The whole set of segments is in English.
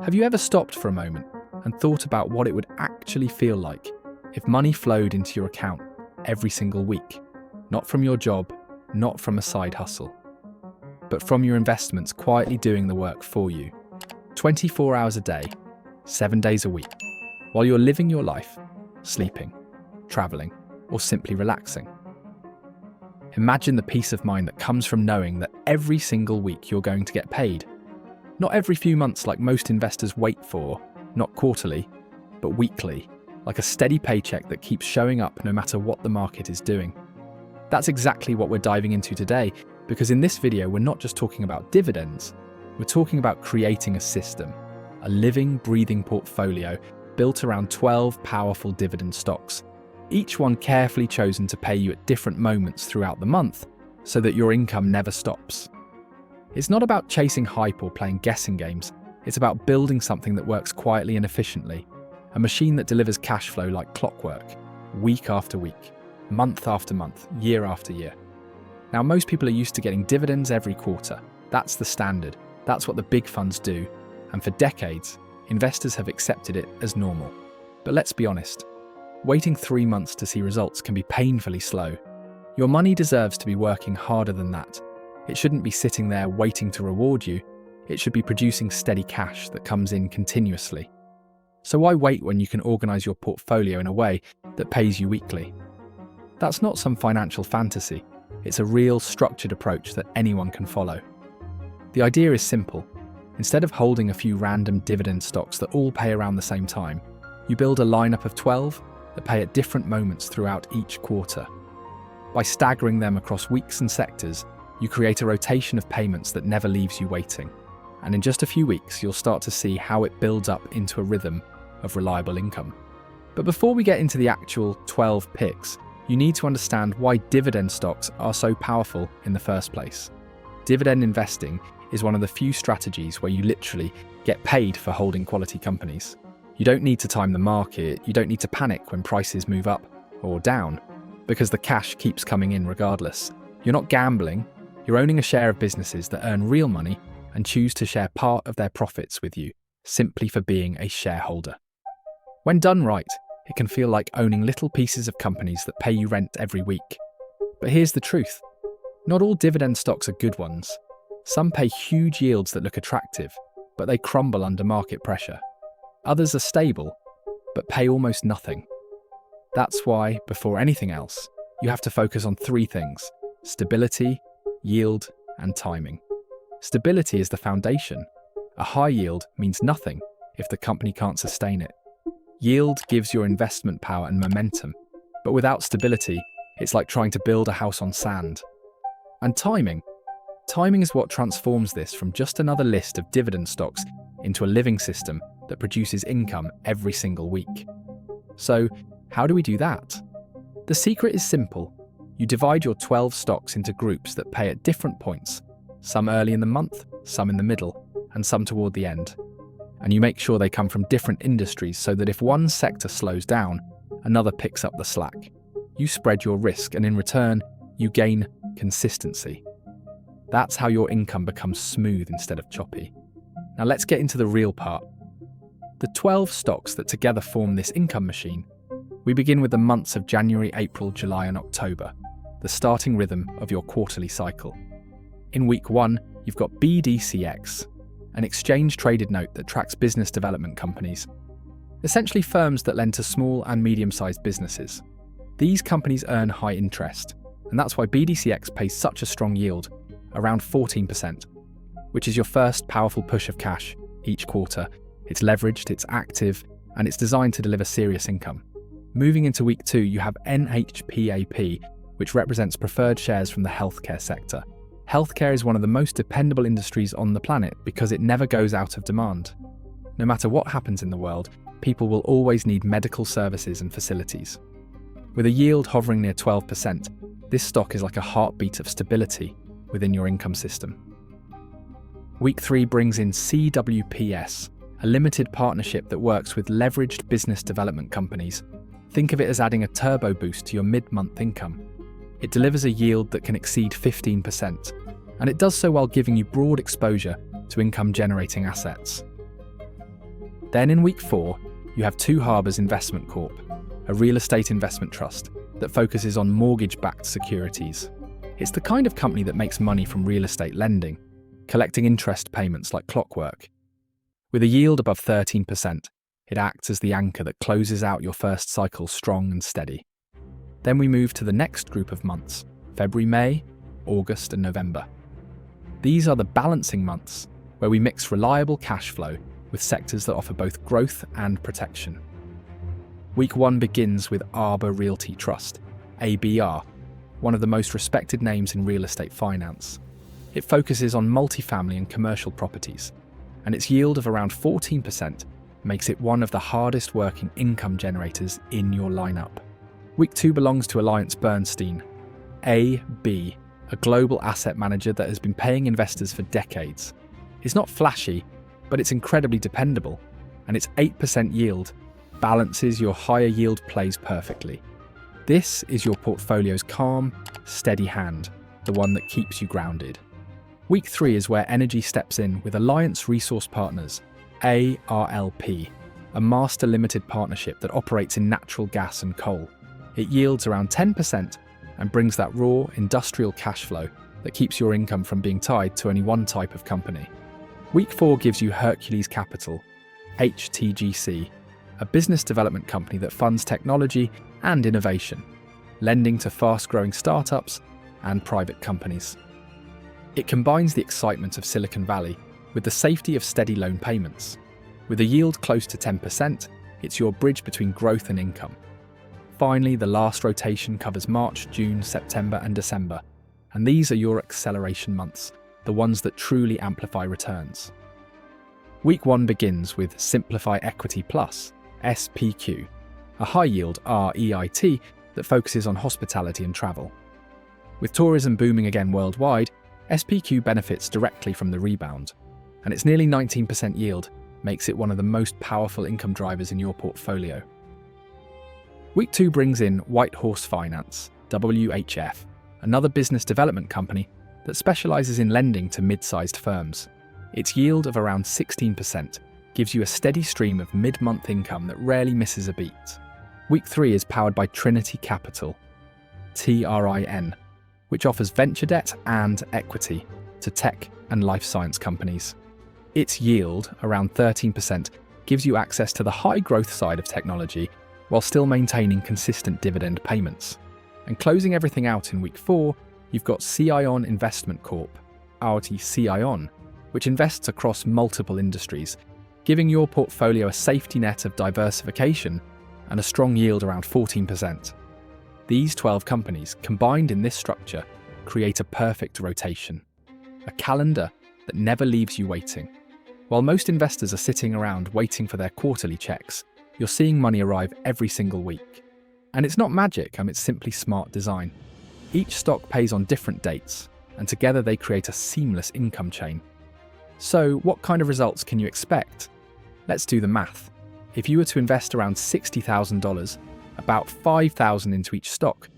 Have you ever stopped for a moment and thought about what it would actually feel like if money flowed into your account every single week? Not from your job, not from a side hustle, but from your investments quietly doing the work for you. 24 hours a day, 7 days a week, while you're living your life, sleeping, traveling, or simply relaxing. Imagine the peace of mind that comes from knowing that every single week you're going to get paid. Not every few months like most investors wait for, not quarterly, but weekly, like a steady paycheck that keeps showing up no matter what the market is doing. That's exactly what we're diving into today, because in this video we're not just talking about dividends, we're talking about creating a system, a living, breathing portfolio built around 12 powerful dividend stocks, each one carefully chosen to pay you at different moments throughout the month so that your income never stops. It's not about chasing hype or playing guessing games, it's about building something that works quietly and efficiently, a machine that delivers cash flow like clockwork, week after week, month after month, year after year. Now, most people are used to getting dividends every quarter. That's the standard, that's what the big funds do, and for decades, investors have accepted it as normal. But let's be honest, waiting 3 months to see results can be painfully slow. Your money deserves to be working harder than that. It shouldn't be sitting there waiting to reward you. It should be producing steady cash that comes in continuously. So why wait when you can organize your portfolio in a way that pays you weekly? That's not some financial fantasy. It's a real structured approach that anyone can follow. The idea is simple. Instead of holding a few random dividend stocks that all pay around the same time, you build a lineup of 12 that pay at different moments throughout each quarter. By staggering them across weeks and sectors, you create a rotation of payments that never leaves you waiting. And in just a few weeks, you'll start to see how it builds up into a rhythm of reliable income. But before we get into the actual 12 picks, you need to understand why dividend stocks are so powerful in the first place. Dividend investing is one of the few strategies where you literally get paid for holding quality companies. You don't need to time the market, you don't need to panic when prices move up or down, because the cash keeps coming in regardless. You're not gambling, you're owning a share of businesses that earn real money and choose to share part of their profits with you, simply for being a shareholder. When done right, it can feel like owning little pieces of companies that pay you rent every week. But here's the truth. Not all dividend stocks are good ones. Some pay huge yields that look attractive, but they crumble under market pressure. Others are stable, but pay almost nothing. That's why, before anything else, you have to focus on 3 things: stability, yield, and timing. Stability is the foundation. A high yield means nothing if the company can't sustain it. Yield gives your investment power and momentum, but without stability, it's like trying to build a house on sand. And timing. Timing is what transforms this from just another list of dividend stocks into a living system that produces income every single week. So, how do we do that? The secret is simple. You divide your 12 stocks into groups that pay at different points, some early in the month, some in the middle, and some toward the end. And you make sure they come from different industries so that if one sector slows down, another picks up the slack. You spread your risk, and in return, you gain consistency. That's how your income becomes smooth instead of choppy. Now let's get into the real part. The 12 stocks that together form this income machine. We begin with the months of January, April, July, and October, the starting rhythm of your quarterly cycle. In week 1, you've got BDCX, an exchange-traded note that tracks business development companies, essentially firms that lend to small and medium-sized businesses. These companies earn high interest, and that's why BDCX pays such a strong yield, around 14%, which is your first powerful push of cash each quarter. It's leveraged, it's active, and it's designed to deliver serious income. Moving into week 2, you have NHPAP, which represents preferred shares from the healthcare sector. Healthcare is one of the most dependable industries on the planet because it never goes out of demand. No matter what happens in the world, people will always need medical services and facilities. With a yield hovering near 12%, this stock is like a heartbeat of stability within your income system. Week 3 brings in CWPS, a limited partnership that works with leveraged business development companies. Think of it as adding a turbo boost to your mid-month income. It delivers a yield that can exceed 15%, and it does so while giving you broad exposure to income-generating assets. Then in week 4, you have Two Harbors Investment Corp, a real estate investment trust that focuses on mortgage-backed securities. It's the kind of company that makes money from real estate lending, collecting interest payments like clockwork. With a yield above 13%, it acts as the anchor that closes out your first cycle strong and steady. Then we move to the next group of months, February, May, August and November. These are the balancing months, where we mix reliable cash flow with sectors that offer both growth and protection. Week 1 begins with Arbor Realty Trust, ABR, one of the most respected names in real estate finance. It focuses on multifamily and commercial properties, and its yield of around 14% makes it one of the hardest working income generators in your lineup. Week 2 belongs to Alliance Bernstein, AB, a global asset manager that has been paying investors for decades. It's not flashy, but it's incredibly dependable, and its 8% yield balances your higher yield plays perfectly. This is your portfolio's calm, steady hand, the one that keeps you grounded. Week 3 is where energy steps in with Alliance Resource Partners, ARLP, a master limited partnership that operates in natural gas and coal. It yields around 10% and brings that raw, industrial cash flow that keeps your income from being tied to only one type of company. Week 4 gives you Hercules Capital, HTGC, a business development company that funds technology and innovation, lending to fast-growing startups and private companies. It combines the excitement of Silicon Valley with the safety of steady loan payments. With a yield close to 10%, it's your bridge between growth and income. Finally, the last rotation covers March, June, September and December, and these are your acceleration months, the ones that truly amplify returns. Week 1 begins with Simplify Equity Plus, SPQ, a high-yield REIT that focuses on hospitality and travel. With tourism booming again worldwide, SPQ benefits directly from the rebound, and its nearly 19% yield makes it one of the most powerful income drivers in your portfolio. Week 2 brings in White Horse Finance, WHF, another business development company that specializes in lending to mid-sized firms. Its yield of around 16% gives you a steady stream of mid-month income that rarely misses a beat. Week 3 is powered by Trinity Capital, TRIN, which offers venture debt and equity to tech and life science companies. Its yield, around 13%, gives you access to the high-growth side of technology while still maintaining consistent dividend payments. And closing everything out in week 4, you've got CION Investment Corp, CION, which invests across multiple industries, giving your portfolio a safety net of diversification and a strong yield around 14%. These 12 companies, combined in this structure, create a perfect rotation, a calendar that never leaves you waiting. While most investors are sitting around waiting for their quarterly checks, you're seeing money arrive every single week. And it's not magic, it's simply smart design. Each stock pays on different dates, and together they create a seamless income chain. So, what kind of results can you expect? Let's do the math. If you were to invest around $60,000, about $5,000 into each stock,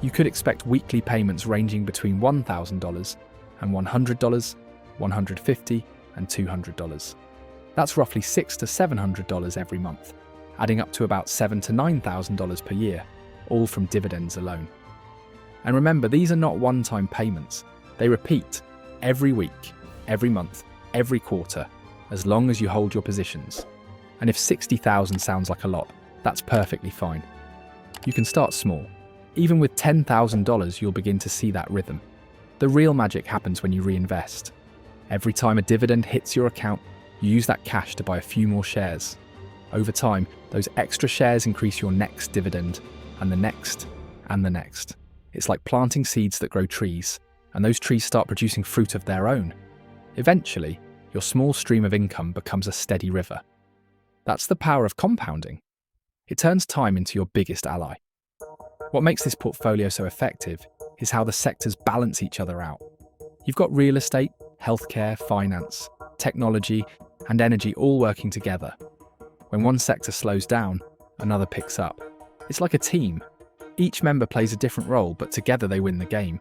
you could expect weekly payments ranging between $1,000 and $100, $150 and $200. That's roughly $600 to $700 every month, adding up to about $7,000 to $9,000 per year, all from dividends alone. And remember, these are not one-time payments. They repeat every week, every month, every quarter, as long as you hold your positions. And if $60,000 sounds like a lot, that's perfectly fine. You can start small. Even with $10,000, you'll begin to see that rhythm. The real magic happens when you reinvest. Every time a dividend hits your account, you use that cash to buy a few more shares. Over time, those extra shares increase your next dividend, and the next, and the next. It's like planting seeds that grow trees, and those trees start producing fruit of their own. Eventually, your small stream of income becomes a steady river. That's the power of compounding. It turns time into your biggest ally. What makes this portfolio so effective is how the sectors balance each other out. You've got real estate, healthcare, finance, technology, and energy all working together. When one sector slows down, another picks up. It's like a team. Each member plays a different role, but together they win the game.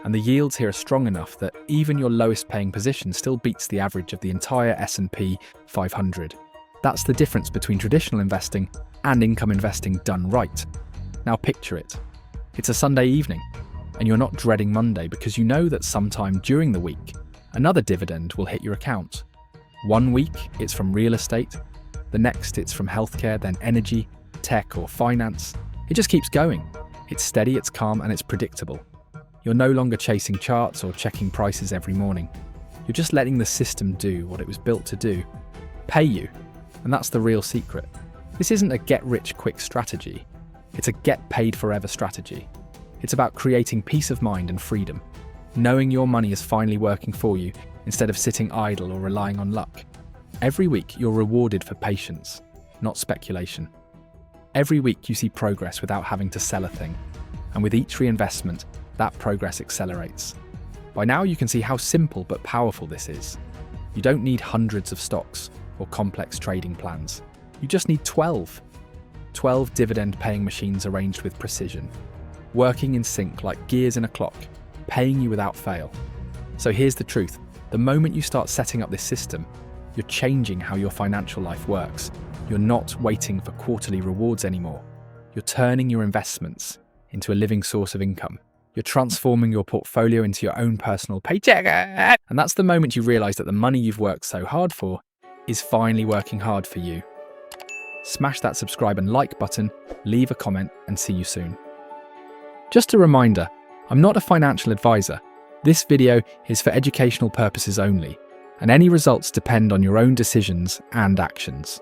And the yields here are strong enough that even your lowest paying position still beats the average of the entire S&P 500. That's the difference between traditional investing and income investing done right. Now picture it. It's a Sunday evening, and you're not dreading Monday because you know that sometime during the week, another dividend will hit your account. One week, it's from real estate. The next, it's from healthcare, then energy, tech, or finance. It just keeps going. It's steady, it's calm, and it's predictable. You're no longer chasing charts or checking prices every morning. You're just letting the system do what it was built to do, pay you. And that's the real secret. This isn't a get-rich-quick strategy. It's a get-paid-forever strategy. It's about creating peace of mind and freedom, knowing your money is finally working for you instead of sitting idle or relying on luck. Every week, you're rewarded for patience, not speculation. Every week, you see progress without having to sell a thing. And with each reinvestment, that progress accelerates. By now, you can see how simple but powerful this is. You don't need hundreds of stocks or complex trading plans. You just need 12 dividend-paying machines arranged with precision, working in sync like gears in a clock, paying you without fail. So here's the truth. The moment you start setting up this system, you're changing how your financial life works. You're not waiting for quarterly rewards anymore. You're turning your investments into a living source of income. You're transforming your portfolio into your own personal paycheck. And that's the moment you realize that the money you've worked so hard for is finally working hard for you. Smash that subscribe and like button, leave a comment, and see you soon. Just a reminder, I'm not a financial advisor. This video is for educational purposes only, and any results depend on your own decisions and actions.